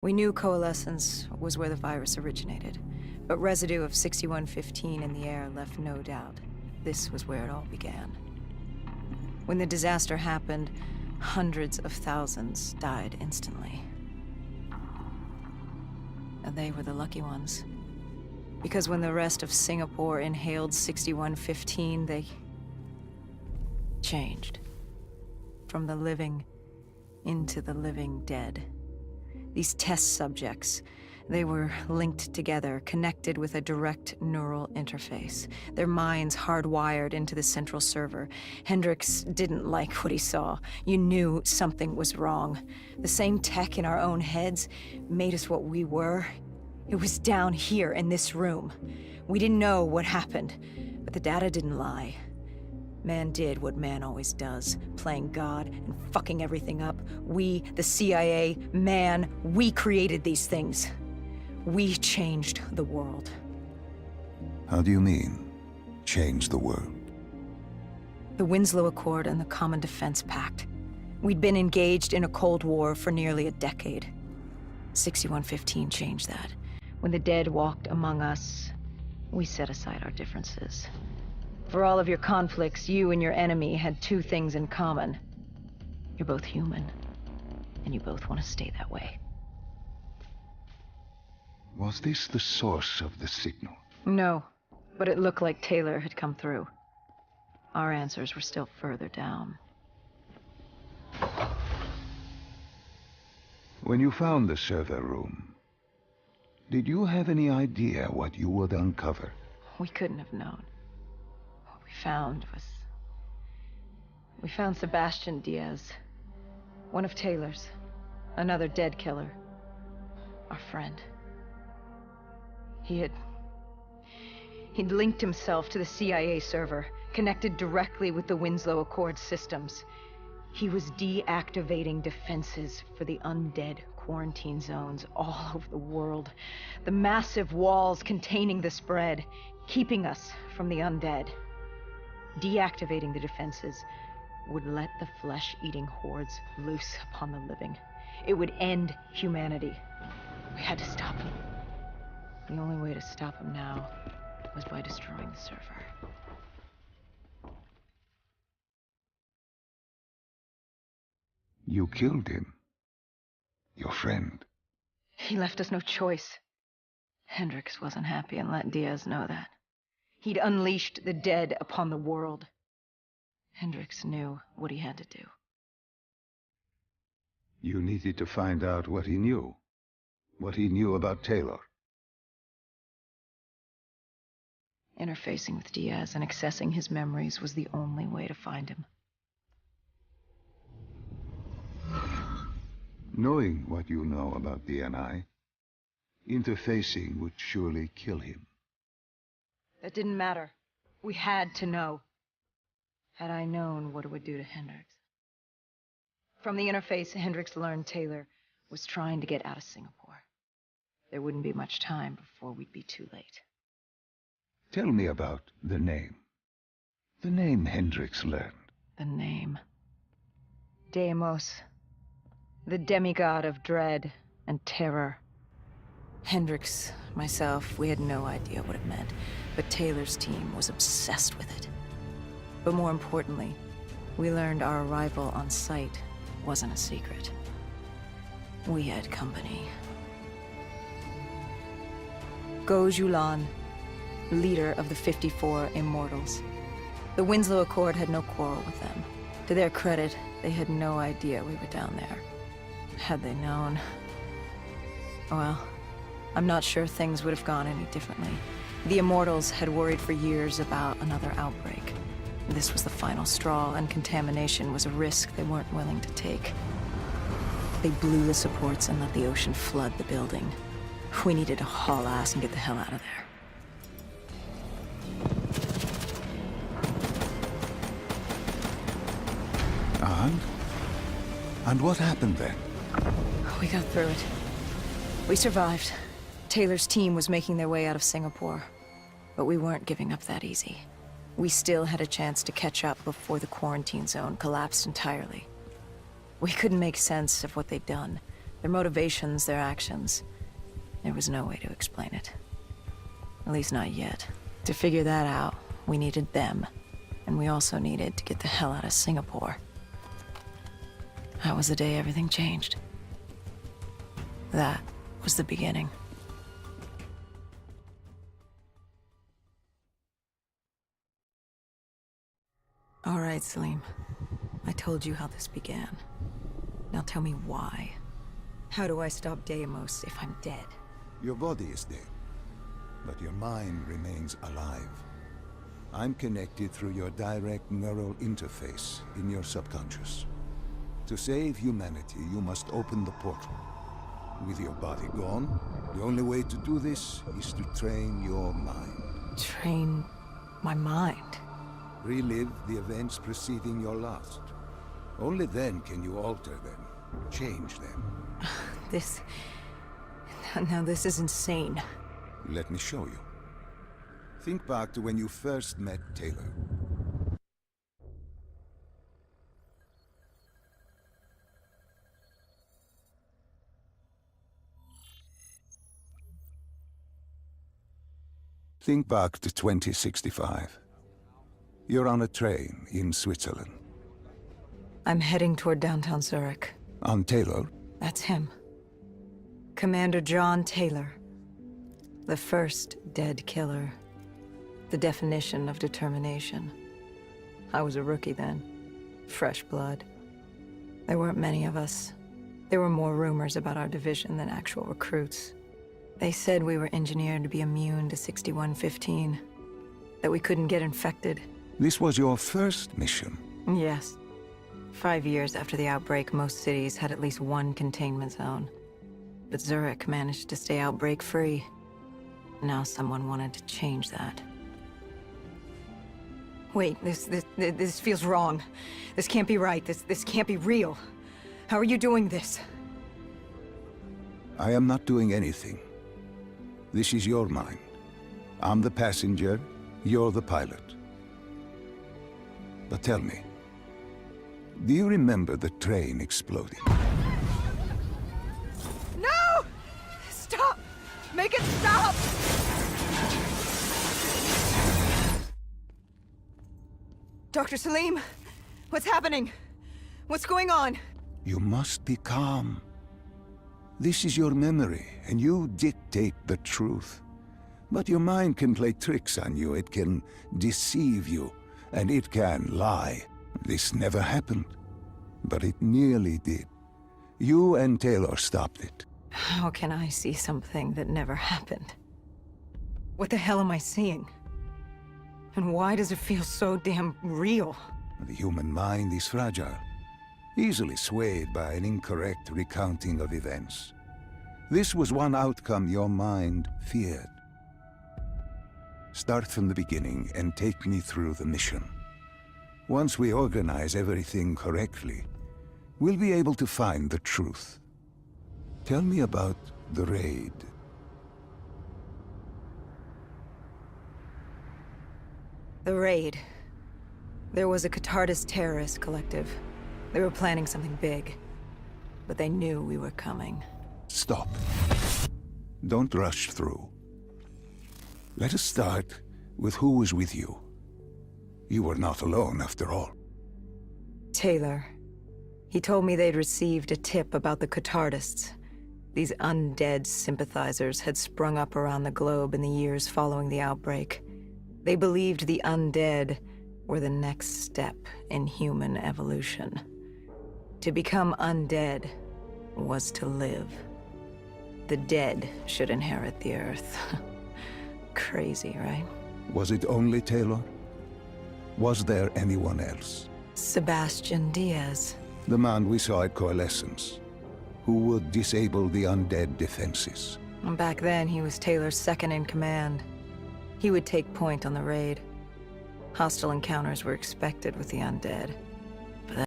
We knew coalescence was where the virus originated, but residue of 6115 in the air left no doubt. This was where it all began. When the disaster happened, hundreds of thousands died instantly. And they were the lucky ones. Because when the rest of Singapore inhaled 6115, they changed. From the living into the living dead. These test subjects, they were linked together, connected with a direct neural interface. Their minds hardwired into the central server. Hendricks didn't like what he saw. You knew something was wrong. The same tech in our own heads made us what we were. It was down here in this room. We didn't know what happened, but the data didn't lie. Man did what man always does, playing God and fucking everything up. We, the CIA, man, we created these things. We changed the world. How do you mean, change the world? The Winslow Accord and the Common Defense Pact. We'd been engaged in a Cold War for nearly a decade. 6115 changed that. When the dead walked among us, we set aside our differences. For all of your conflicts, you and your enemy had two things in common. You're both human, and you both want to stay that way. Was this the source of the signal? No, but it looked like Taylor had come through. Our answers were still further down. When you found the server room, did you have any idea what you would uncover? We couldn't have known. What we found was... We found Sebastian Diaz. One of Taylor's. Another dead killer. Our friend. He'd linked himself to the CIA server, connected directly with the Winslow Accord systems. He was deactivating defenses for the undead quarantine zones all over the world. The massive walls containing the spread, keeping us from the undead. Deactivating the defenses would let the flesh-eating hordes loose upon the living. It would end humanity. We had to stop him. The only way to stop him now was by destroying the server. You killed him. Your friend. He left us no choice. Hendricks wasn't happy and let Diaz know that. He'd unleashed the dead upon the world. Hendricks knew what he had to do. You needed to find out what he knew. What he knew about Taylor. Interfacing with Diaz and accessing his memories was the only way to find him. Knowing what you know about DNI, interfacing would surely kill him. That didn't matter. We had to know. Had I known what it would do to Hendricks. From the interface, Hendricks learned Taylor was trying to get out of Singapore. There wouldn't be much time before we'd be too late. Tell me about the name. The name Hendricks learned. The name. Deimos. The demigod of dread and terror. Hendricks, myself, we had no idea what it meant, but Taylor's team was obsessed with it. But more importantly, we learned our arrival on site wasn't a secret. We had company. Go Julan, leader of the 54 Immortals. The Winslow Accord had no quarrel with them. To their credit, they had no idea we were down there. Had they known... Well, I'm not sure things would have gone any differently. The Immortals had worried for years about another outbreak. This was the final straw, and contamination was a risk they weren't willing to take. They blew the supports and let the ocean flood the building. We needed to haul ass and get the hell out of there. And what happened then? We got through it. We survived. Taylor's team was making their way out of Singapore. But we weren't giving up that easy. We still had a chance to catch up before the quarantine zone collapsed entirely. We couldn't make sense of what they'd done, Their motivations, their actions. There was no way to explain it. At least not yet. To figure that out, we needed them. And we also needed to get the hell out of Singapore. That was the day everything changed. That was the beginning. All right, Salim. I told you how this began. Now tell me why. How do I stop Deimos if I'm dead? Your body is dead, but your mind remains alive. I'm connected through your direct neural interface in your subconscious. To save humanity, you must open the portal. With your body gone, the only way to do this is to train your mind. Train my mind? Relive the events preceding your last. Only then can you alter them, change them. Now this is insane. Let me show you. Think back to when you first met Taylor. Think back to 2065. You're on a train in Switzerland. I'm heading toward downtown Zurich. On Taylor? That's him. Commander John Taylor. The first dead killer. The definition of determination. I was a rookie then. Fresh blood. There weren't many of us. There were more rumors about our division than actual recruits. They said we were engineered to be immune to 6115. That we couldn't get infected. This was your first mission? Yes. 5 years after the outbreak, most cities had at least one containment zone. But Zurich managed to stay outbreak-free. Now someone wanted to change that. Wait, this feels wrong. This can't be right. This can't be real. How are you doing this? I am not doing anything. This is your mind. I'm the passenger, you're the pilot. But tell me, do you remember the train exploding? No! Stop! Make it stop! Dr. Salim, what's happening? What's going on? You must be calm. This is your memory, and you dictate the truth. But your mind can play tricks on you. It can deceive you, and it can lie. This never happened, but it nearly did. You and Taylor stopped it. How can I see something that never happened? What the hell am I seeing? And why does it feel so damn real? The human mind is fragile, easily swayed by an incorrect recounting of events. This was one outcome your mind feared. Start from the beginning and take me through the mission. Once we organize everything correctly, we'll be able to find the truth. Tell me about the raid. The raid. There was a Catardist terrorist collective. They were planning something big. But they knew we were coming. Stop. Don't rush through. Let us start with who was with you. You were not alone, after all. Taylor. He told me they'd received a tip about the Catardists. These undead sympathizers had sprung up around the globe in the years following the outbreak. They believed the undead were the next step in human evolution. To become undead was to live. The dead should inherit the Earth. Crazy, right? Was it only Taylor? Was there anyone else? Sebastian Diaz. The man we saw at Coalescence, who would disable the undead defenses. And back then, he was Taylor's second in command. He would take point on the raid. Hostile encounters were expected with the undead.